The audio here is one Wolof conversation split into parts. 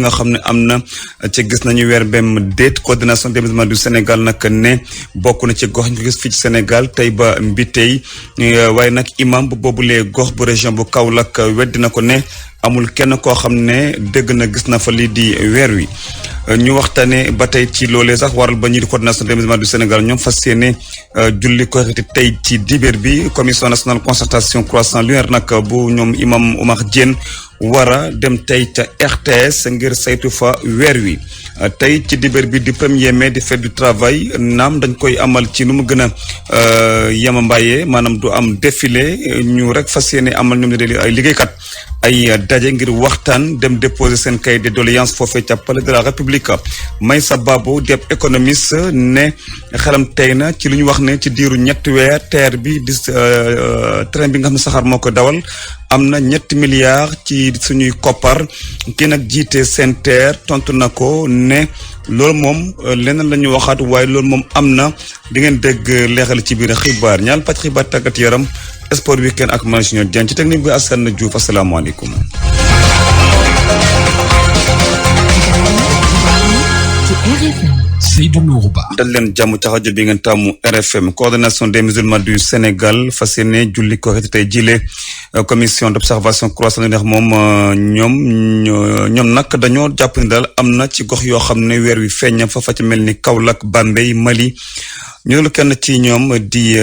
nga xam ne am na ci gis nañu weer bem déet coordination des musulmans du Sénégal nag ne bokk na ci gox ñu ko gis fii ci Sénégal tey ba Mbitey waaye nag imam bu boobulee gox bu région bu Kaolack weddi na ko ne amul kenn koo xam ne dégg na gis na fa lii di weer wi ñu waxtaane ba tey ci loolee sax waral ba ñi di coordination des musulmans du Sénégal ñoom fas yéene julli Korité tey ci dibéer bi commission nationale concertation croissant lunaire nag bu ñoom imam Oumar Diène wara dem tey ca RTS ngir saytu fa weer wi tey ci dibéer bi di 1er mai di fête du travail naam dañ koy amal ci nu mu gën a yemambaayee maanaam du am défilé ñu rek fas yéene amal ñoom ne ay liggéeykat ay daje ngir waxtaan dem déposer seen cahier de doléance foofee ca palais de la République Maysa Babo di économiste ne xelam tey na ci lu ñu wax ne ci diiru ñetti weer TER bi di train bi nga xam ne saxaar moo ko dawal am na 7 milliards ci suñuy koppar kii nag jiite SENTER tontu na ko ne loolu moom leneen la ñu waxaat waaye loolu moom am na di ngeen dégg leexal ci biir xibaar ñaal pàcc xibaar tàggat yaram sport weekend ak Mansour Dieng ci technique bi Assane Diouf asalaamaaleykum. Seydou Nourou Ba. dal leen jàmm ca rajo bi ngeen tàmmu RFM coordination des musulmans du Sénégal fas yéene julli Korité tey jile commission d'observation croissant lunaire moom ñoom nag dañoo jàpp ni daal am na ci gox yoo xam ne weer wi feeñ fa ci mel ni Kaolack Bambey Mali ñu ne kenn ci ñoom di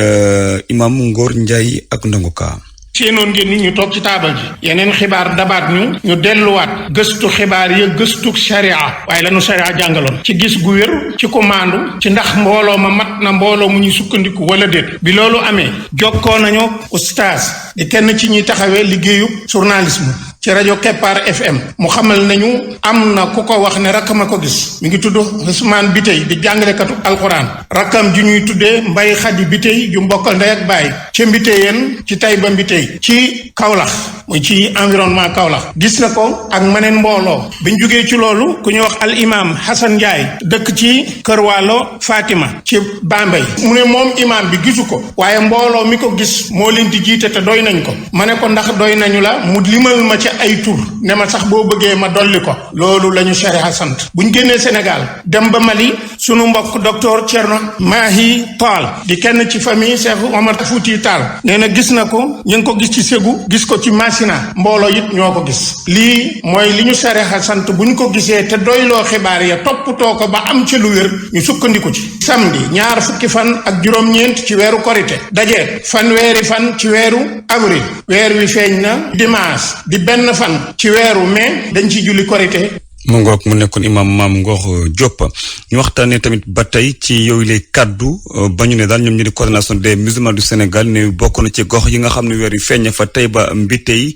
imam Ngor Ndiaye ak Ndongo Ka. seenoon ngeen nit ñu toog ci taabal ji yeneen xibaar dabaat ñu delluwaat gëstu xibaar ya gëstu sharia waaye lanu sharia jàngaloon ci gis gu wér ci ko maandu ci ndax mbooloo ma mat na mbooloo mu ñuy sukkandiku wala déet bi loolu amee jokkoo nañu oustaz di kenn ci ñuy taxawee liggéeyub journalisme ci rajo Keppaar FM mu xamal nañu am na ku ko wax ne rakkam a ko gis mi ngi tudd Ousmane Bitey di jàngalekatu alxuraan rakkam ju ñuy tuddee Mbay Xadi Bitey ju mbokkal ndey ak baay ci Mbiteyeen ci Tayba Mbitey ci Kaolack muy ci environnement Kaolack gis na ko ak maneen mbooloo biñ jógee ci loolu ku ñuy wax al imam Hassan Ndiaye dëkk ci Kër Waalo Fatima ci Bambey mu ne moom imam bi gisu ko waaye mbooloo mi ko gis moo leen di jiite te doy nañ ko ma ne ko ndax doy nañu la mu limal ma ci ay tur ne ma sax boo bëggee ma dolli ko loolu la ñu sharia sant buñ génnee Sénégal dem ba Mali sunu mbokk docteur Thierno Mahi Tall di kenn ci famille Cheikh Omar Fouti Tall nee na gis na ko ñu ngi ko gis ci Ségou gis ko ci Massina mbooloo it ñoo ko gis lii mooy li ñu sharia sant buñ ko gisee te doyloo xibaar ya toppatoo ko ba am ci lu wér ñu sukkandiku ci samedi 20 fan ak juróom-ñeent ci weeru Korité daje fanweeri fan ci weeru avril weer wi feeñ na dimanche di benn fan ci weeru mai dañ ci julli Korité mu ngoog mu nekkoon imam Mame Ngor Diop ñu waxtaanee tamit ba tey ci yooyu lay kaddu ba ñu ne daal ñoom ñu di coordination des musulmans du Sénégal ne bokk na ci gox yi nga xam ne weer wi feeñ fa tey ba Mbitey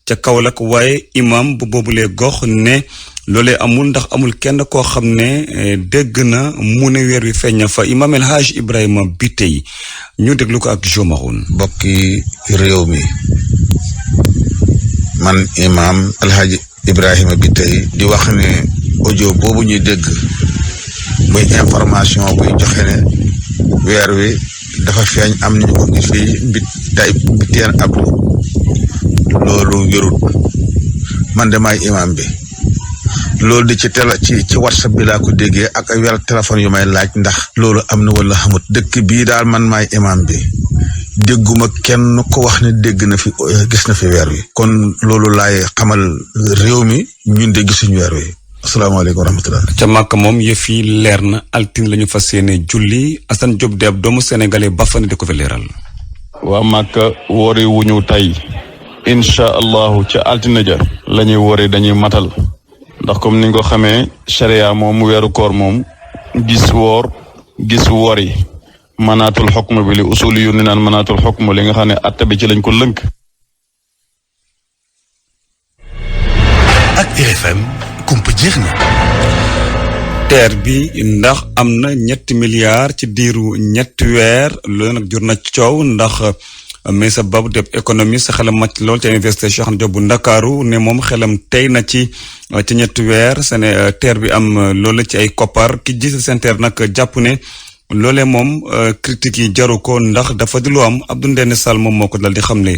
ca Kaolack waaye imam bu boobulee gox ne loolee amul ndax amul kenn koo xam ne dégg na mu ne weer wi feeñ fa imam El Hadj Ibrahima Bitey ñu déglu ko ak Jo Maroun. bokki réew mi man imam El Hadj Ibrahima Bitey di wax ne audio boobu ñuy dégg muy information buy joxe ne weer wi dafa feeñ am nañu ko gis fii Mbiteyeen Abdou loolu wérut man de maay imam bi loolu di ci WhatsApp bi laa ko déggee ak ay weer téléphone yu may laaj ndax loolu am na wala xamut dëkk bii daal man maay imam bi dégguma kenn ko wax ne dégg na fi gis na fi weer wi kon loolu laay xamal réew mi ñun de gisuñu weer wi asalaamaaleykum wa rahmatulah. ca Màkka moom yëf yi leer na altine la ñu fas yéene julli Assane Diop de ab doomu sénégalais ba fa ne di ko fi leeral. waa Màkka woori wuñu tey incha allahu ca altine ja la ñuy woori dañuy matal ndax comme ni nga ko xamee sharia moom weeru koor moom gis wori manaatul xukm bi li usuli yu ni naan manaatul xukm li nga xam ne atte bi ci lañ ko lënk. ak RFM kumpa jeex na. TER bi ndax am na 7 milliards ci diiru 7 weer loolu nag jur na coow ndax Maysa Babo def économiste xelam màcc lool ci université Cheikh Anta Diop bu Ndakaaru ne moom xelam tey na ci 7 weer TER bi am loolu ci ay koppar ki jiite SENTER nag jàpp ne loolee moom critique yi jaru ko ndax dafa di lu am Abdou Ndéné Sall moom moo ko dal di xamle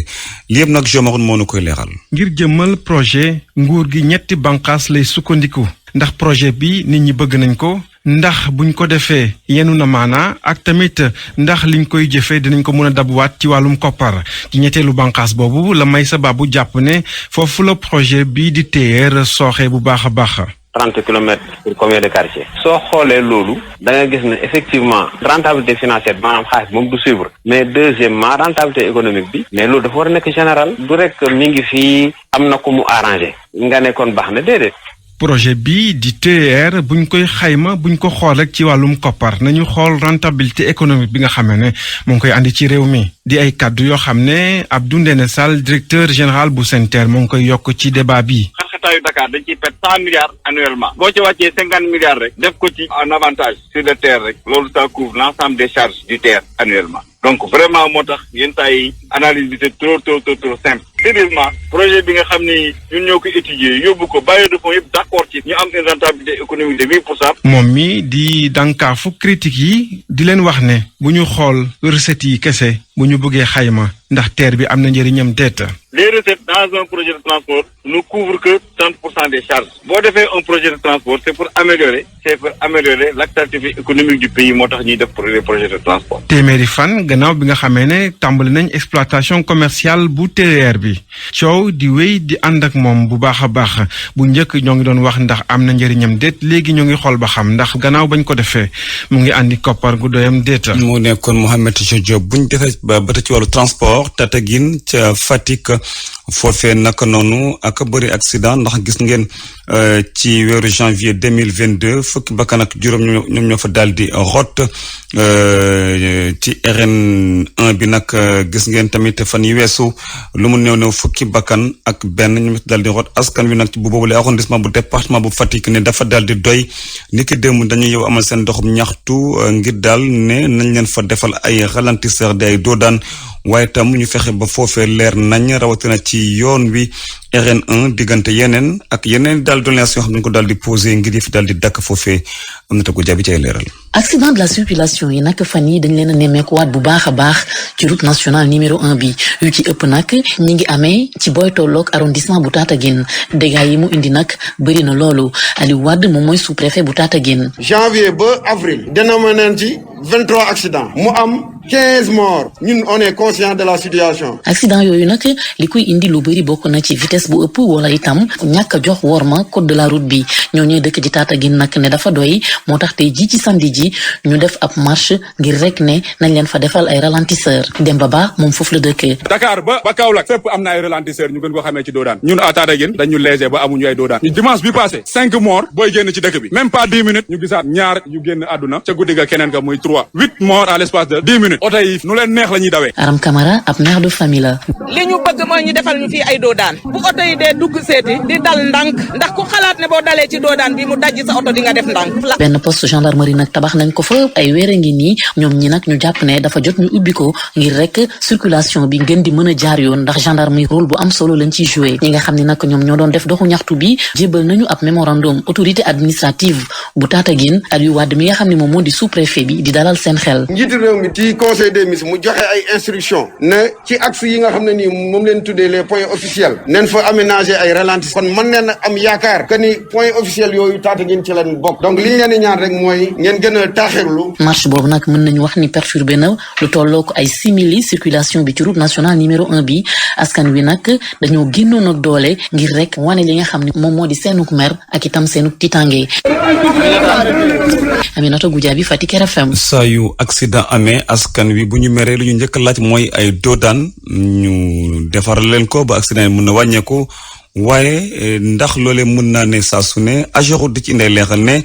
lii yëpp nag jomaxun moo nu koy leeral. ngir jëmmal projet nguur gi ñetti bànqaas lay sukkandiku ndax projet bi nit ñi bëgg nañ ko ndax buñ ko defee yenu na maanaa ak tamit ndax liñ koy jëfee dinañ ko mën a dabuwaat ci wàllum koppar ci ñetteelu bànqaas boobu la may sababu jàpp ne foofu la projet bi di TER sooxee bu baax a baax. 30 kilomètres pour combien de quartiers. soo xoolee loolu da nga gis ne effectivement rentabilité financière maanaam xaalis moom du suivre mais deuxièmement rentabilité économique bi mais loolu dafa war a nekk général du rek mi ngi fii am na ko mu arrangé nga ne kon baax na déedéet. projet bi di TER buñ koy xayma buñ ko xool rek ci wàllum koppar nañu xool rentabilité économique bi nga xamee ne moo ngi koy andi ci réew mi di ay kàddu yoo xam ne Abdou Ndéné Sall directeur général bu SENTER moo ngi koy yokk ci débat bi. xarxataayu Dakar dañ ciy perte 100 milliards annuellement boo ci wàccee 50 milliards rek def ko ci en avantage sur le TER rek loolu ça couvre l'ensemble des charges du TER annuellement donc vraiment moo tax yenn saa yi analyse bi c'est trop simple. sérieusement projet bi nga xam ni ñun ñoo ko étudier yóbbu ko bailleurs de fonds yëpp d'accord ci ñu am une rentabilité économique de 8%. moom mi di dànkaafu critique yi di leen wax ne bu ñu xool recettes yi kese bu ñu bëggee xayma ndax TER bi am na njëriñam déet. les recettes dans un projet de transport ne couvrent que 30% des charges. boo defee un projet de transport c'est pour améliorer l'activité économique du pays moo tax ñuy def les projets de transport. téeméeri fan gannaaw bi nga xamee ne tàmbali nañ exploitation commerciale bu TER bi coow di wéy di ànd ak moom bu baax a baax bu njëkk ñoo ngi doon wax ndax am na njëriñam déet léegi ñoo ngi xool ba xam ndax gannaaw bañ ko defee mu ngi andi koppar gu doyam déet. mu nekkoon Mouhamed Diop buñ defee ba ci wàllu transport Tataguine ca Fatick foofee naka noonu ak bëri accident ndax gis ngeen ci weeru janvier 2022 fukki bakkan ak juróom ñoom ñoo fa daal di rot ci RN1 bi nag gis ngeen tamit fan yi weesu lu mu néew fukki bakkan ak benn ñoom daal di rot askan wi nag ci bu boobule arrondissement bu département bu Fatick ne dafa daal di doy niki démb dañuy yow amal seen doxum ñaxtu ngir daal ne nañ leen fa defal ay ralentisseur di ay doodaan waaye tam ñu fexe ba foofee leer nañ rawatina ci yoon wi RN1 diggante yeneen ak yeneen daal doléance yoo xam ne ko daal di posé ngir yi fi daal di dakk foofee am na te ko jabi ci ay leeral. accident de la circulation yi nag fan yi dañ leen a nemmeekuwaat bu baax a baax ci route nationale numéro 1 bi yu ci ëpp nag ñi ngi amee ci booy tolloog arrondissement bu Tataguine dégâts yi mu indi nag bëri na loolu Aliou Wade moom mooy sous-préfet bu Tataguine. janvier ba avril dénombré nañ ci 23 accidents mu am 15 morts ñun on est conscient de la situation. accident yooyu nag li koy indi lu bëri bokk na ci vitesse bu ëpp wala itam ñàkk a jox worma code de la route bi ñoo ñooy dëkk ci Tataguine nag ne dafa doy moo tax tey ji ci samedi ji ñu def ab marche ngir rek ne nañ leen fa defal ay ralentisseur Demba Ba moom foofu la dëkkee. Dakar ba Kaolack fépp am na ay ralentisseur ñu gën ko xamee ci doodaan ñun à Tataguine dañu léger ba amuñu ay doodaan ñu dimanche bi passé 5 morts booy génn ci dëkk bi même pas 10 minutes ñu gisaat ñaar yu génn àdduna ca guddi ga keneen ka muy 3 8 morts à l'espace de 10 minutes oto yi nu leen neex la ñuy dawee. Aram Camara ab mère de famille la. li ñu bëgg mooy ñu defal ñu fii ay doodaan bu oto yi dee dugg seeti di dal ndànk ndax ku xalaat ne boo dalee ci doodaan bi mu dajji sa oto di nga def ndànk. benn poste gendarmerie nag tabax nañ ko fa ay weer a ngi nii ñoom ñi nag ñu jàpp ne dafa jot ñu ubbi ko ngir rek circulation bi ngeen di mën a jaar yoon ndax gendarmerie rôle bu am solo lañ ciy joué ñi nga xam ne nag ñoom ñoo doon def doxu ñaxtu bi jébal nañu ab mémorandum autorité administrative bu Tataguine Aliou Wade mi nga xam ne moom moo di sous-préfet bi di dalal seen xel. njiitu réew mi ci conseil des ministres mu joxe ay instructions ne ci axe yi nga xam ne nii moom leen tuddee les points officiels nen fa aménager ay ralentisseurs kon mën neen am yaakaar que ni points officiels yooyu Tataguine ci leen bokk donc li ñu leen di ñaan rek mooy ngeen gën a taaxirlu. marche boobu nag mën nañu wax ni perturbé na lu tolloo ko ay simili circulation bi ci route nationale numéro 1 bi askan wi nag dañoo génnoon ak doole ngir rek wane li nga xam ne moom moo di seenuk mer ak itam seenuk titange. Aminata Goudiaby Fatick RFM. saa yu accident amee askan wi bu ñu meree lu ñu njëkk a laaj mooy ay doodaan ñu defaral leen ko ba accident yi mën na wàññeeku waaye ndax loolee mën naa ne saa su ne AGEROUTE di ci indee leeral ne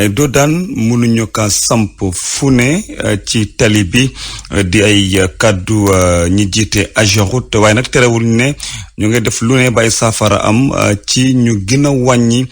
doodaan mënuñu ka samp fu ne ci tali bi di ay kàddu ñi jiite AGEROUTE waaye nag terewul ne ñu ngi def lu ne ba ay saafara am ci ñu gën a wàññi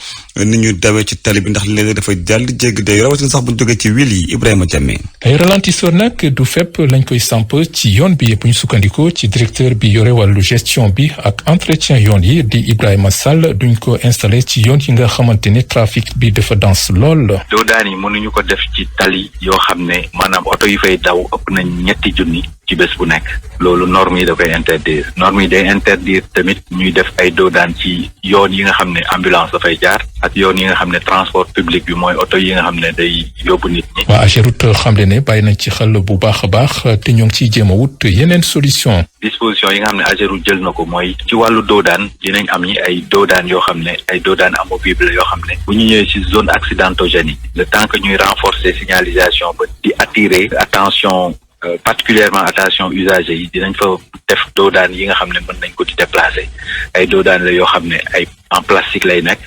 ni ñu dawee ci tali bi ndax léegi dafa jàll jéggi day rawatina sax bu ñu jógee ci wil yi Ibrahima Diame. ay ralentisseur nag du fépp lañ koy samp ci yoon bi bu ñu sukkandikoo ci directeur bi yore wàllu gestion bi ak entretien yoon yi di Ibrahima Sall duñ ko installé ci yoon yi nga xamante ne trafic bi dafa dense lool la. doodaan yi mënuñu ko def ci tali yoo xam ne maanaam oto yi fay daw ëpp nañ 3 junni ci bés bu nekk loolu normes yi dafay interdire normes yi day interdire tamit ñuy def ay doodaan ci yoon yi nga xam ne ambulance dafay jaar ak yoon yi nga xam ne transport public bi mooy oto yi nga xam ne day yóbbu nit ñi. waa AGEROUTE xamle ne bàyyi nañ ci xel bu baax a baax te ñoo ngi ciy jéem a wut yeneen solution. disposition yi nga xam ne AGEROUTE jël na ko mooy ci wàllu doodaan dinañ am ñi ay doodaan yoo xam ne ay doodaan amovible yoo xam ne bu ñu ñëwee ci zone accidentogène yi le temps que ñuy renforcer signalisation ba di attirer attention particulièrement attention usagers yi dinañ fa def doodaan yi nga xam ne mën nañ ko di déplacer ay doodaan la yoo xam ne ay en plastique lay nekk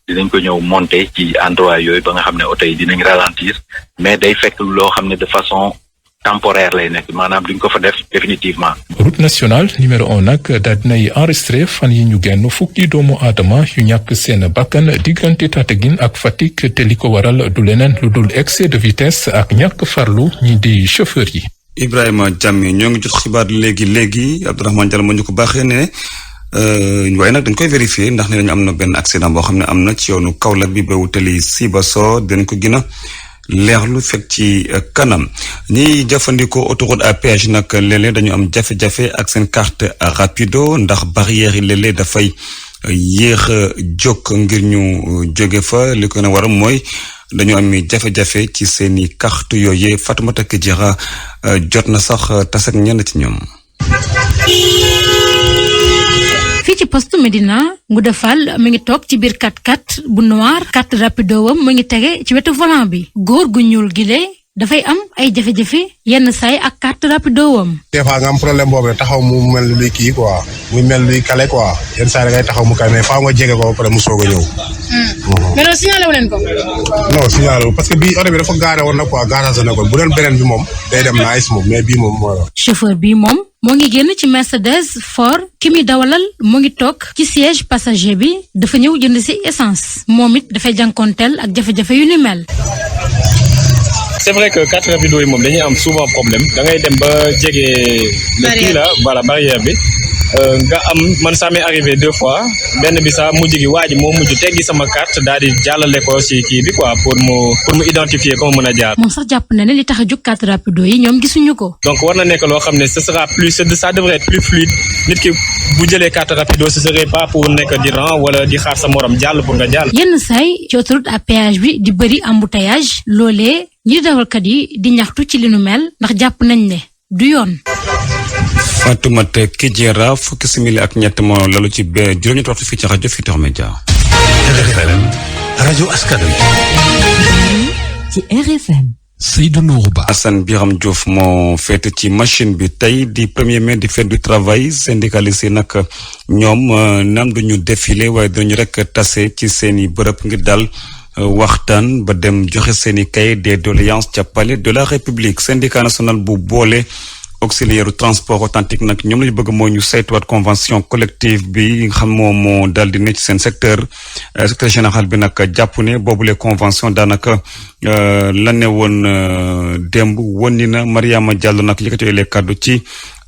dinañ ko ñëw monter ci endroit yooyu ba nga xam ne oto yi dinañ ralentir mais day fekk loo xam ne de façon temporaire lay nekk maanaam duñ ko fa def définitivement. route nationale numéro 1 nag daal dinay enregistré fan yi ñu génn fukki doomu aadama yu ñàkk seen bakkan diggante Tataguine ak Fatick te li ko waral du leneen lu dul excès de vitesse ak ñàkk farlu ñi di chauffeur yi. Ibrahima Diame ñoo ngi jot xibaar léegi Abdourahmane Diallo moo ñu ko baaxee ne waaye nag dañ koy vérifier ndax ne dañu am na benn accident boo xam ne am na ci yoonu Kaolack bi ba wutali Sibassor dañ ko gën a leerlu fekk ci kanam ñiy jëfandikoo autoroute à péage nag léeg-léeg dañu am jafe-jafe ak seen carte rapido ndax barrière yi léeg-léeg dafay yéex a jóg ngir ñu jóge fa li ko ne waral mooy dañu am jafe-jafe ci seeni carte yooyu Fatoumata Kidjira jot na sax tas ak ñenn ci ñoom. fii ci poste Médina Ngouda Fall mu ngi toog ci biir 4x4 bu noir carte rapido wam mu ngi tege ci wetu volant bi góor gu ñuul gile dafay am ay jafe-jafe yenn saay ak carte rapido wam. des fois nga am problème boobu rek taxaw mu mel luy kii quoi muy mel luy kale quoi yenn saay da ngay taxaw mu kale mais faaw nga jege ko ba pare mu soog a ñëw. mais loolu signalé wu leen ko. non signalé wu parce que bii oto bi dafa gaare woon nag quoi garage na ko bu doon beneen bi moom day dem nice moom mais bii moom moo la. chauffeur bi moom moo ngi génn ci Mercedes fort ki muy dawalal mu ngi toog ci siège passager bi dafa ñëw jënd ci essence moom it dafay jànkonteel ak jafe-jafe yu ni mel. c'est vrai que carte rapido yi moom dañuy am souvent problème da ngay dem ba jege le kii la voilà barrière bi nga am man ça m'est arrivé 2 fois benn bi sax mujj gi waa ji moo mujj teggi sama carte daal di jàllale ko ci kii bi quoi pour mu identifier ko mën a jaar. moom sax jàpp na ne li tax a jóg carte rapido yi ñoom gisuñu ko. donc war na nekk loo xam ne ce sera plus ça devrait être plus fluide nit ki bu jëlee carte rapido ce serait pas pour nekk di rang wala di xaar sa morom jàll pour nga jàll. yenn saay ci autoroute à péage bi di bëri embouteillage loolee ñi dawalkat yi di ñaxtu ci li nu mel ndax jàpp nañ ne du yoon. Fatoumata Kidjira fukki simili ak ñett moo lalu ci juróom-ñetti waxtu fii ci rajo Futurs Médias. RFM rajo askan wi. ci RFM. Seydou Nourou Ba. Assane Biram Diouf moo féete ci machine bi tey di 1er mai di fête du travail syndicaliste yi nag ñoom naam duñu défilé waaye dañu rek tase ci seeni bërëb ngir daal waxtaan ba dem joxe seeni cahier des doléances ca palais de la République syndicat national bu boole auxiliaire transport authentique nag ñoom lañu bëgg mooy ñu saytuwaat convention collective bi nga xam moom moo daal di ne ci seen secteur général bi nag jàpp ne boobule convention daanaka la ne woon démb wonni na Mariama Diallo nag yëkkati yooyu les kàddu ci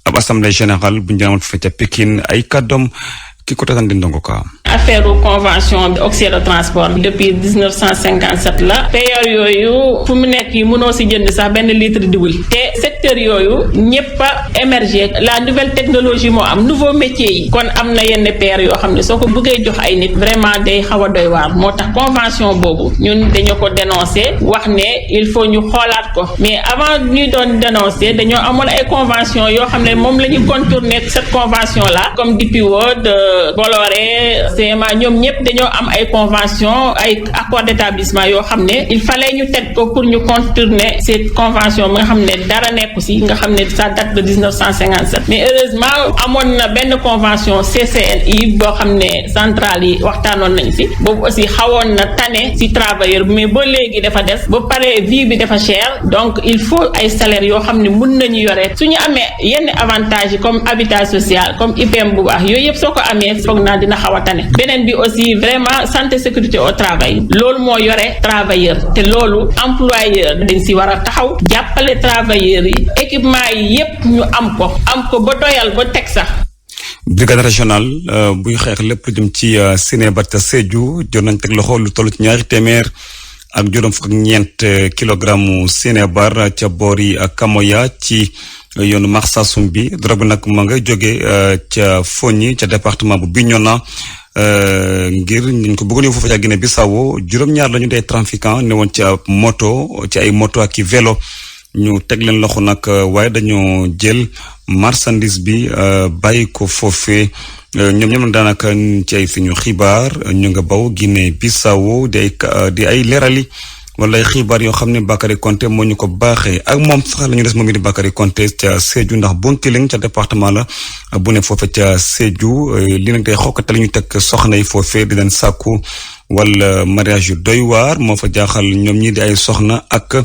ab assemblée générale bu ñu demoon fa ca Pikine ay kàddoom ki ko tatan di ndongo ka affaire convention auxiliaire de transport depuis 1957 la payeur yooyu fu mu nekk yi mënoo si jënd sax benn litre diwul te secteur yooyu ñëpp a émerger la nouvelle technologie moo am nouveau métier yi kon am na yenn payeur yoo xam ne soo ko bëggee jox ay nit vraiment day xaw a doy waar moo tax convention boobu ñun dañu ko dénoncer wax ne il faut ñu xoolaat ko mais avant ñuy doon dénoncer dañoo amoon ay convention yoo xam ne moom la ñu contourner cette convention là comme DP World Bolloré CMA ñoom ñëpp dañoo am ay convention ay accord d'établissement yoo xam ne il fallait ñu teg ko pour ñu contourner cette convention bi nga xam ne dara nekku si nga xam ne ça date de 1957 mais heureusement amoon na benn convention CCNI boo xam ne centrale yi waxtaanoon nañ si boobu aussi xawoon na tane si travailleur mais ba léegi dafa des ba pare vie bi dafa cher donc il faut ay salaire yoo xam ne mun nañu yore suñu amee yenn avantages yi comme habitat social comme IPM bu baax yooyu yëpp soo ko amee foog naa dina xaw a tane beneen bi aussi vraiment santé sécurité au travail loolu moo yore travailleur te loolu employeur dañ si war a taxaw jàppale travailleurs yi équipement yi yépp ñu am ko ba doyal ba teg sax. brigade régionale buy xeex lépp lu jëm ci Sénébar ca Sédhiou jot nañ teg loxo lu toll ci 200 ak juróom fukk ak ñeent kilogramme Sénébar ca boori Kamoya ci yoonu Marsassoum bi drogue bi nag ma nga jóge ca Fogny ca département bu Bignona ngir ñu ko bëggoon foofu ca Guinée Bissau juróom-ñaar lañu dee trafiquant ne woon ci moto ci ay moto ak i vélo ñu teg leen loxo nag waaye dañoo jël marchandise bi bàyyi ko foofee ñoom daanaka ci ay suñu xibaar ñu nga baw Guinée Bissau di ay leerali wala ay xibaar yoo xam ne Bakary Konté moo ñu ko baaxee ak moom sax la ñu des moom it di Bakary Konté ca Sédhiou ndax Bounkiling ca département la bu ne foofe ca Sédhiou li nag day xokkate la ñu teg soxna yi foofee di leen sàkku wala mariage yu doy waar moo fa jaaxal ñoom ñi di ay soxna ak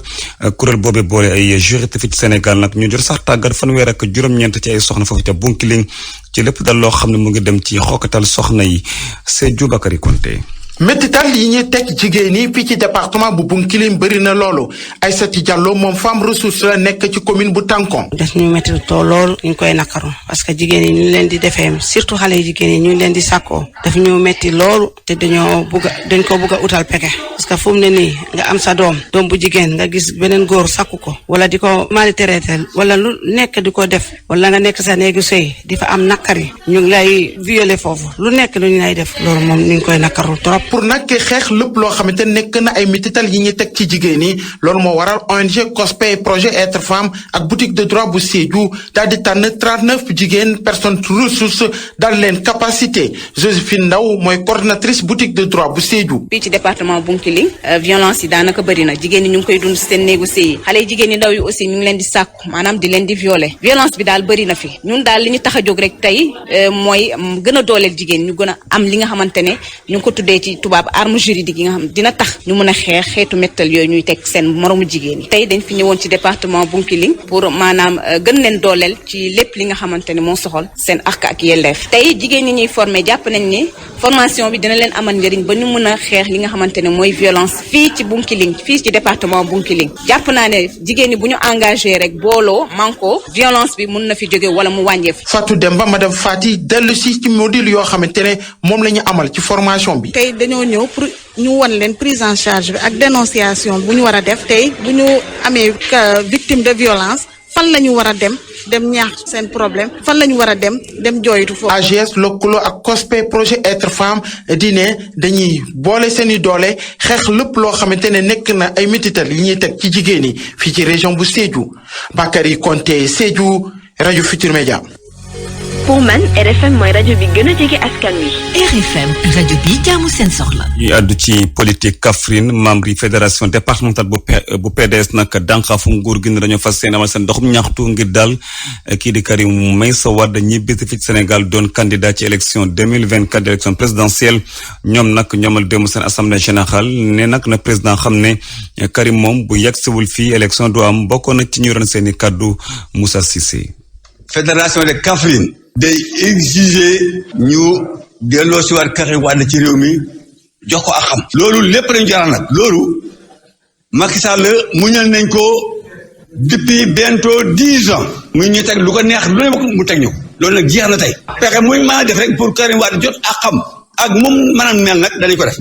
kuréel boobe boole ay juriste fi ci Sénégal nag ñu jot sax tàggat fanweer ak juróom-ñeent ci ay soxna foofu ca Bounkiling ci lépp dal loo xam ne mu ngi dem ci xokkatal soxna yi Sédhiou Bakary Konté. méttital yi ñuy teg jigéen ñi fii ci département bu Bounkiling bëri na loolu Aïssati Diallo moom femme ressource la nekk ci commune bu Tankon. daf ñu métti too lool ñu koy nakaru parce que jigéen yi ñu leen di defee surtout xale yi jigéen yi ñu leen di sàkkoo daf ñu métti loolu te dañ ko bugg a utal peke parce que fu mu ne nii nga am sa doom bu jigéen nga gis beneen góor sàkku ko wala di ko maltraité wala lu nekk di ko def wala nga nekk sa néegu sëy di fa am nakari ñu ngi lay violer foofu lu nekk lu ñu lay def loolu moom ñu ngi koy nakaru trop. pour nag xeex lépp loo xamante nekk na ay métital yi ñuy teg ci jigéen ñi loolu moo waral ONG COSPE projet être femme ak boutique de droit bu Sédhiou daal di tànn 39 jigéen personnes ressources daal leen capacité Joséphine Ndaw mooy coordinatrice boutique de droit bu Sédhiou. fii ci département Bounkiling violence yi daanaka bëri na jigéen ñi ñu ngi koy dund seen néegu sëy xale yi jigéen ñi ndaw yi aussi ñu ngi leen di sàkku maanaam di leen di violer violence bi daal bëri na fi ñun daal li ñu tax a jóg rek tey mooy gën a dooleel jigéen ñu gën a am li nga xamante ne ñu ngi ko tuddee ci tubaab arme juridique yi nga xam dina tax ñu mën a xeex xeetu méttal yooyu ñuy teg seen moromu jigéen yi tey dañ fi ñëwoon ci département Bounkiling pour maanaam gën leen dooleel ci lépp li nga xamante ne moo soxal seen ak yelleef tey jigéen ñi ñuy formé jàpp nañ ni formation bi dina leen amal njëriñ ba ñu mën a xeex li nga xamante ne mooy violence fii ci Bounkiling fii ci département Bounkiling jàpp naa ne jigéen ñi bu ñu engagé rek booloo manko violence bi mën na fi jóge wala mu wàññeef. Fatou Demba madame Fati dellu si ci module yoo xamante ne moom la ñu amal ci formation bi. tey dañoo ñëw pour ñu won leen prise en charge bi ak dénonciation bu ñu war a def tey bu ñu amee victime de violence fan la ñu war a dem ñaax seen problème fan la ñu war a dem jooytu foofu. AGS lëkkaloo ak COSPE projet être femme di ne dañuy boole seen i doole xeex lépp loo xamante ne nekk na ay métital yi ñuy teg ci jigéen ñi fii ci région bu Sédhiou Bakary Konté Sédhiou rajo Futur Média. pour man RFM mooy rajo bi gën a jege askan wi. RFM rajo bi jaamu seen soxla. ñuy àddu ci politique Kaffrine membre yi fédération départementale bu PDS nag dànqaafu nguur gi ne dañoo fas yéene amal seen doxum ñaxtu ngir daal kii di Karim Meïssa Wade ñibbi fi ci Sénégal doon candidat ci élection 2024 élection présidentielle ñoom nag ñoomal démb seen assemblée générale ne nag na président xam ne Karim moom bu yegsiwul fii élection du am bokkoon na ci ñu yoroon seen i kaddu Moussa Cissé. fédération de Kaffrine day exiger ñu delloo si waat Karim Wade ci réew mi jox ko ak xam loolu lépp lañu jaral nag loolu Macky Sall muñal nañ ko depuis bientôt 10 ans muy ñu teg lu ko neex lu ne mu teg ñu loolu nag jeex na tey pexe muy mën a def rek pour Karim Wade jot ak xam ak moom mën a mel nag danañ ko def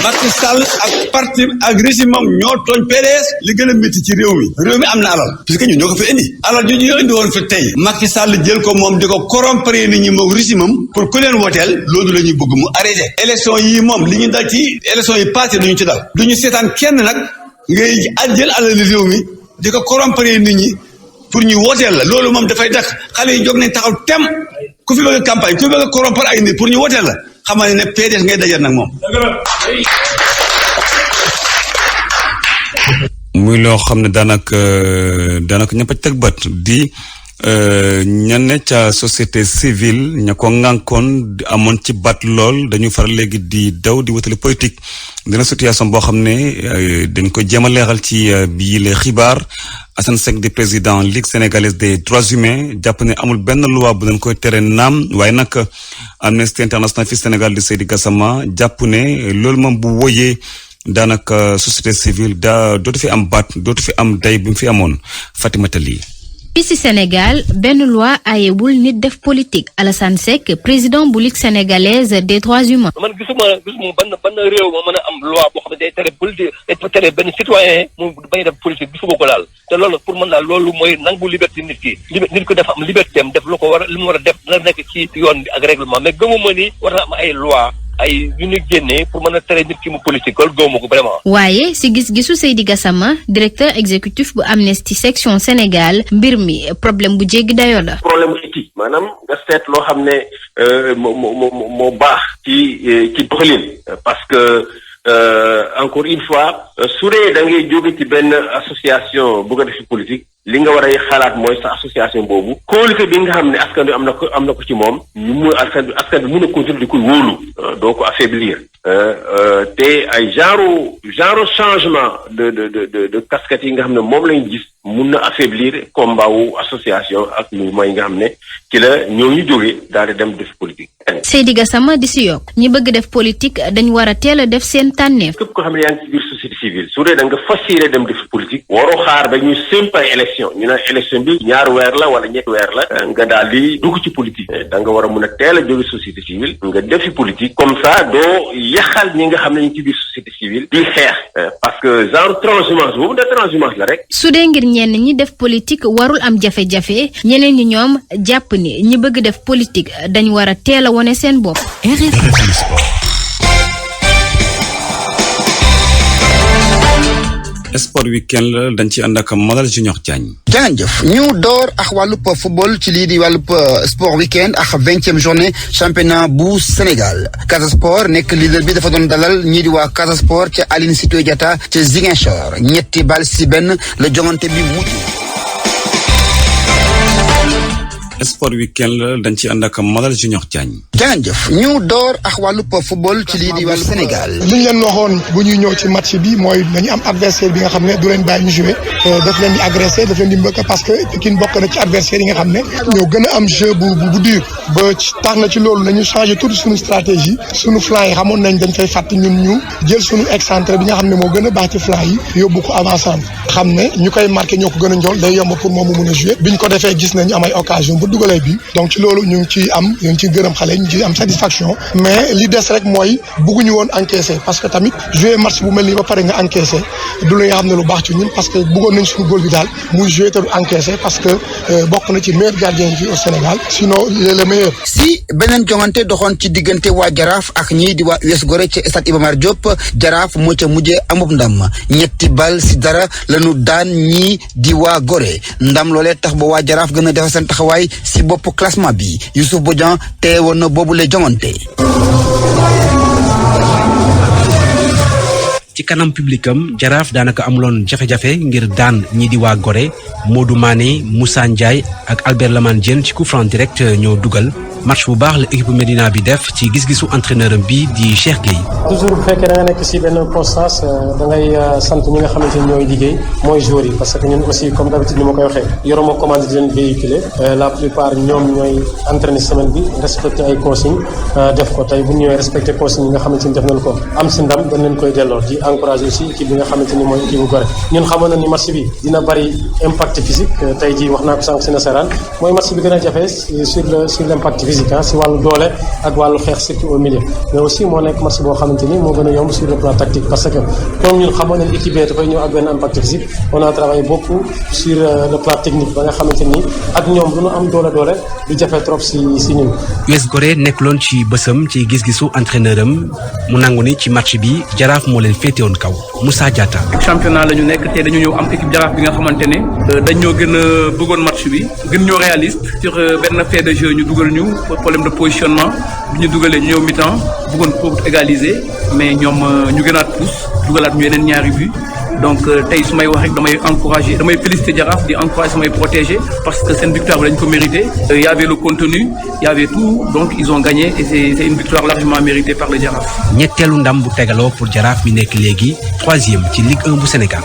Macky Sall ak parti ak régime moom ñoo tooñ PDS li gën a métti ci réew mi am na alal puisque ñun ñoo ko fi indi alal ju ñu indi woon fi tey Macky Sall jël ko moom di ko corrompre nit ñi moom régime am pour ku leen wooteel loolu la ñuy bëgg mu arrêté élection yi moom li ñu dal ci élection yi passé duñu ci dal duñu seetaan kenn nag ngay jël alal réew mi di ko corrompre nit ñi pour ñu wooteel la loolu moom dafay tax xale yi jóg nañ taxaw tem ku fi bëgg campagne ku fi bëgg corrompre ay nit pour ñu wooteel la xamal ne PDS ngay dajal nag moom. muy loo xam ne daanaka ñëpp a teg bët di ñenn ca société civile ña ko ŋànkoon amoon ci bat lool dañu faral léegi di daw di wutali politique dina situation boo xam ne dañ ko jéem a leeral ci bii les xibaar Assane Seck di président Ligue sénégalaise des droits humains jàpp ne amul benn loi bu leen koy tere naam waaye nag Amnesty International fi Sénégal di Seydi Gassama jàpp ne loolu moom bu woyee daanaka société civile dootu fi am baat dootu fi am day bi mu fi amoon Fatimata Ly fii ci Sénégal benn loi ayewul nit def politique Alassane Seck président bu Ligue sénégalaise des droits humains. man gisuma ban réew ma mën a am loi boo xam ne day tere politique day tere benn citoyen mu bañ def politique gisuma ko daal te loolu pour mën daal loolu mooy nangu liberté nit ki nit ko dafa am liberté am def lu ko war a li mu war a def dina nekk ci yoon bi ak règlement mais gëmuma ni war na am ay loi ay yu ñu génnee pour mën a tere nit ki mu politique loolu gëmuma ko vraiment. waaye si gis-gisu Seydi Gassama directeur exécutif bu Amnesty section Sénégal mbir mi problème bu jéggi dayoo la. problème éthique maanaam nga seet loo xam ne moo baax ci doxalin parce que encore une fois su dee da ngay jóge ci benn association bu nga def ci politique li nga war a xalaat mooy sa association boobu kóolute bi nga xam ne askan bi am na ko ci moom ñu mun askan bi mun a continuer di koy wóolu doo ko affaiblir te ay genre changement de casquette yi nga xam ne moom lañu gis mun na affaiblir combat wu association ak mouvement yi nga xam ne ci la ñooñu jógee daal di dem def politique. Seydi Gassama di si yokk ñi bëgg def politique dañ war a teel a def seen tànneef. képp koo xam ne yaa ngi ci biir société civile su dee da nga fas yéene dem def politique waroo xaar ba ñuy sémp ay élection ñu ne élection bi ñaar weer la wala ñetti weer la nga daal di dugg ci politique da nga war a mun a teel a jóge société civile nga def ci politique comme ça doo yaxal ñi nga xam ne ñu ci biir société civile di xeex parce que genre transhumance boobu de transhumance la rek. su dee ngir ñenn ñi def politique warul am jafe-jafe ñeneen ñi ñoom jàpp ni ñi bëgg def politique dañ war a teel a wone seen bopp. sport weekend la dañ ci ànd ak Malal Junior Diagne. jërëjëf ñu door ak wàllub football ci lii di wàllub sport weekend ak 20e journée championnat bu Sénégal Casa Sport nekk leader bi dafa doon dalal ñii di waa Casa Sport ca Aline Sitoé Diatta ca Ziguinchor 3-1 la jongante bi mujj. sport weekend la dañ ci ànd ak Malal Junior Diagne. jërëjëf ñu door ak wàllub football ci lii di wàllu Sénégal. li ñu leen waxoon bu ñuy ñëw ci match bi mooy dañu am adversaire bi nga xam ne du leen bàyyi ñu jouer daf leen di agressé daf leen di mbëkk parce que Pikine bokk na ci adversaire yi nga xam ne ñoo gën a am jeu bu dur ba tax na ci loolu nañu changé tout suñu stratégie suñu flanc yi xamoon nañ dañ fay fàtte ñun ñu jël suñu excentré bi nga xam ne moo gën a baax ci flanc yi yóbbu ko avant xam ne ñu koy marqué ñoo ko gën a njool day yomb pour moom mu mun a jouer biñ ko defee gis nañu am ay occasion bu dugalee bi donc ci loolu ñu ngi ciy gërëm xale ñu ngi ciy am satisfaction mais li des rek mooy bëgguñu woon encaisser parce que tamit jouer match bu mel nii ba pare nga encaisser du li nga xam ne lu baax ci ñun parce que bëggoon nañ suñu góol bi daal muy jouer te du encaisser parce que bokk na ci meilleur gardien yi fii au Sénégal sinon il est le meilleur. si beneen jongante doxoon ci diggante waa Jaraaf ak ñii di waa US Gorée ci stade Iba Mar Diop Jaraaf moo ca mujjee amub ndam 3-0 lañu daan ñii di waa Gorée ndam loolee tax ba waa Jaraaf gën a defar seen taxawaay si bopp classement bi Youssouf Bodian teewoon na boobu la jongante. ci kanam publicam Jaraaf daanaka amuloon jafe-jafe ngir daan ñii di waa Gorée Modou Mané Moussa Ndiaye ak Albert Lamane Diène ci coup franc direct ñoo dugal match bu baax la équipe Médina bi def ci gis-gisu entraîneur bi di Cheikh Gueye. toujours bu fekkee da nga nekk si benn constance da ngay sant ñi nga xamante ni ñooy liggéey mooy joueurs yi parce que ñun aussi comme d'habitude ni ma koy waxee yoroma commande di leen véhiculer la plupart ñoom ñooy entraîner semaine bi respecté ay consignes def ko tey bu ñu ñëwee respecté consignes yi nga xamante ni def nañ ko am si ndam dañ leen koy delloo di encourager aussi équipe bi nga xamante ni mooy équipe bu Gorée ñun xamoon na ni match bi dina bari impact physique tey jii wax naa ko sànq si nasaraan mooy match bi gën a jafe sur l'impact physique si wàllu doole ak wàllu xeex surtout au milieu mais aussi moo nekk match boo xamante ni moo gën a yomb sur le plan tactique parce que comme ñun xamoon nañ équipe bi dafay ñëw ak benn impact physique on a travaillé beaucoup sur le plan technique ba nga xamante ni ak ñoom du ñu am doole du jafe trop si ñun. US Gorée nekkuloon ci bësam ci gis-gisu entraîneur am mu nangu ni ci match bi Jaraaf moo leen féetewoon kaw Moussa Diatta. championnat la ñu nekk te dañu ñëw am équipe Jaraaf bi nga xamante ne dañoo gën a bëggoon match bi gën ñoo réaliste sur benn fait de jeu ñu dugal ñu problème de positionnement bi ñu dugalee ñu ñëw mi-temps bëggoon pour égaliser mais ñoom ñu gënaat pousse dugalaat ñu yeneen ñaari but donc tey su may wax rek damay encourager damay féliciter Jaraaf di encourager samay protéger parce que seen victoire bi dañ ko mérité y avait le contenu y avait tout donc ils ont gagné et c'est une victoire largement méritée par le Jaraaf. ñetteelu ndam bu tegaloo pour Jaraaf mi nekk léegi 3e ci Ligue 1 bu Sénégal.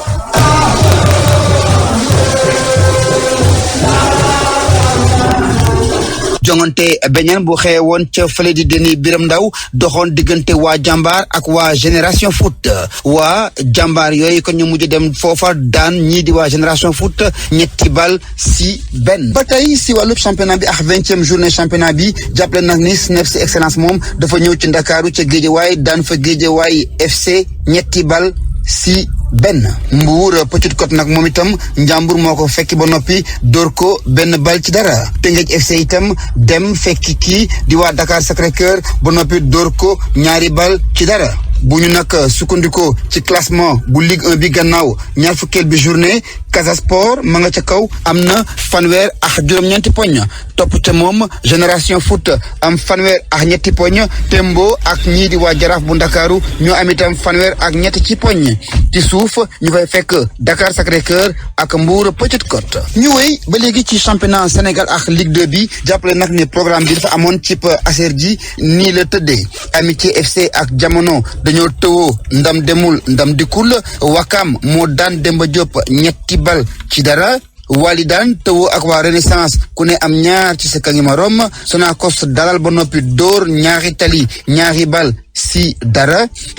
jongante beñeen bu xewe woon ca fële di deni Biram Ndaw doxoon diggante waa jàmbaar ak waa génération foot waa jàmbaar yooyu ko ñu mujj dem foofa daan ñii di waa génération foot 3-1 ba tey si wàllub championnat bi ak 20e journée championnat bi jàppale nag ni SNEIPS excellence moom dafa ñëw ci Ndakaaru ca Géejawaay daan fa Géejawaay FC 3-1 Mbuur Petite Côte nag moom itam Njàmbur moo ko fekki ba noppi dóor ko 1-0 Teungueth FC itam dem fekki kii di waa Dakar Sacré-Cœur ba noppi dóor ko 2-0 bu ñu nag sukkandikoo ci classement bu Ligue 1 bi gannaaw ñaar fukkeel bi journée Casa Sport ma nga ca kaw am na fanweer ak poñ topp te moom Génération Foot am 3 poñ Tembo ak ñii di waa Jaraaf bu Ndakaaru ñoo am itam 3 ci poñ ci suuf ñu fay fekk Dakar Sacré-Cœur ak Mbour Petite Côte. ñu wéy ba léegi ci championnat Sénégal ak Ligue 2 bi jàppale nag ne programme bi dafa amoon ci Aser ji nii la tëddee Amitié FC ak Jamono dañoo tëwoo ndam demul ndam dikkul Wakam moo daan Demba Diop 3-0 Walidaan tëwoo ak waa Renaissance ku ne am 2 ci sa kangi morom Sonacos dalal ba noppi dóor Ñaari Tali 2-0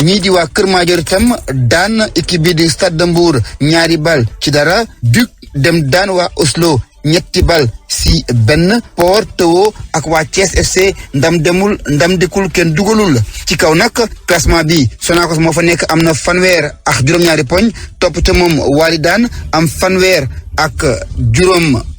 ñii di waa Kër Madior itam daan équipe bi di Stade de Mbour 2-0 Duc dem daan waa Oslo 3-1 Port tëwoo ak waa Thiès FC ndam demul ndam dikkul kenn dugalul ci kaw nag classement bi Sonacos moo fa nekk am na 2 poñ topp te moom Walidaan am 2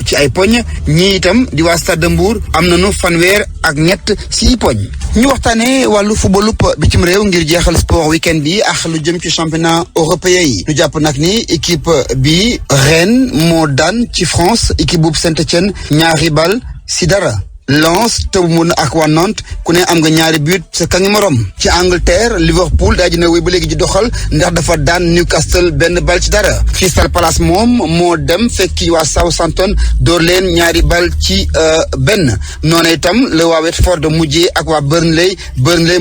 ci ay poñ ñii itam di waa Stade de Mbour am nañu 2 ci poñ. ñu waxtaanee wàllu footballu bitim réew ngir jeexal sport weekend bi ak lu jëm ci championnat européen yi ñu jàpp nag ni équipe bi Rennes moo daan ci France équipe bu Saint-Étienne 2-0 Lens te mun ak waa Nantes ku ne am nga 2 but sa kangi morom ci Angleterre Liverpool daa dina wéy ba léegi di doxal ndax dafa daan Newcastle 1-0 Crystal Palace moom moo dem fekki waa Southampton door leen 2-1 noonu itam la waa Watford mujjee ak waa Burnley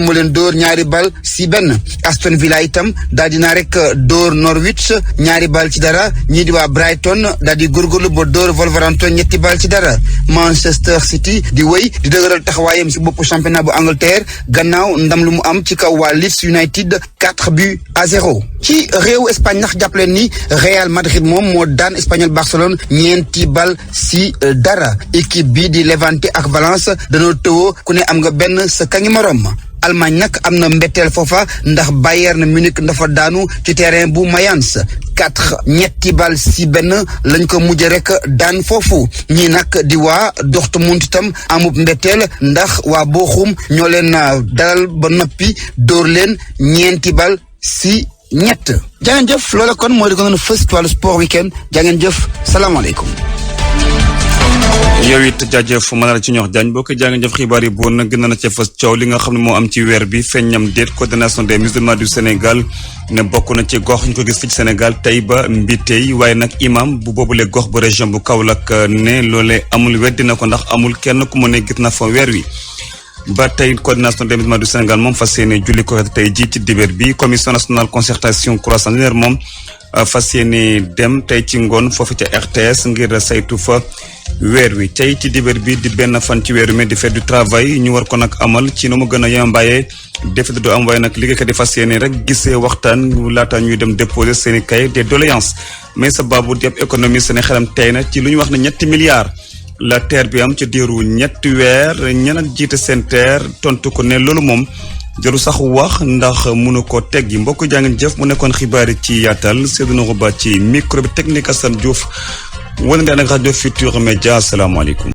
moo leen door 2-1 Aston Villa itam daa dina rek door Norwich 2-0 ñii di waa Brighton daa di góorgóorlu ba door Wolverhampton 3-0 Manchester City di wéy di dëgëral taxawaayam si boppu championnat bu Angleterre gannaaw ndam lu mu am ci kaw waa Leeds United 4-0 ci réew Espagne ndax jàppaleen ni Real Madrid moom moo daan Espagnol Barcelone 4-0 équipe bi di Levante ak Valence dañoo tëwoo ku ne am nga 1 sa kangi morom Allemagne nag am na mbetteel foofa ndax Bayern Munich dafa daanu ci terrain bu Mayence 3-1 lañ ko mujj rek daan foofu ñii nag di waa Dortmund itam amub mbetteel ndax waa Bochum ñoo leen dalal ba noppi dóor leen 4-3 jaa ngeen jëf loola kon mooy di ko doon fës ci wàllu sport weekend jaa ngeen jëf salaamaaleykum. yow it jaajëf mën na la ci ñox jaañ boo ko jaa ngeen jëf xibaar yi boon na gën na ca fës coow li nga xam ne moo am ci weer bi feeñam déet coordination des musulmans du Sénégal ne bokk na ci gox ñu ko gis fi ci Sénégal tey ba Mbitey waaye nag imam bu boobule gox bu région bu Kaolack ne loolee amul weddi na ko ndax amul kenn ku mu ne gis na fa weer wi. ba tey coordination des musulmans du Sénégal moom fas yéene julli ko tey jii ci dibeer bi commission nationale concertation croissance linéaire moom fas yéene dem tey ci ngoon foofu ca RTS ngir saytu fa weer wi tey ci dibeer bi di benn fan ci weer wi di fête du travail ñu war ko nag amal ci nu mu gën a yembaayee defet du am waaye nag liggéeykat yi fas yéene rek gisee waxtaan laata ñuy dem déposer seen i cahier des doléances mais sa baabu di ab économie seen xelam tey na ci lu ñu wax ne 3 milliards la TER bi am ci diiru 3 weer ñeneen jiite seen TER tontu ko ne loolu moom jëru sax wax ndax mënu ko teggi mbokk jàngin jëf mu nekkoon xibaar yi ci yaatal Seydou Nourou Ba ci micro bi technique Assane Diouf wala nga nag rajo Futur Média asalaamaaleykum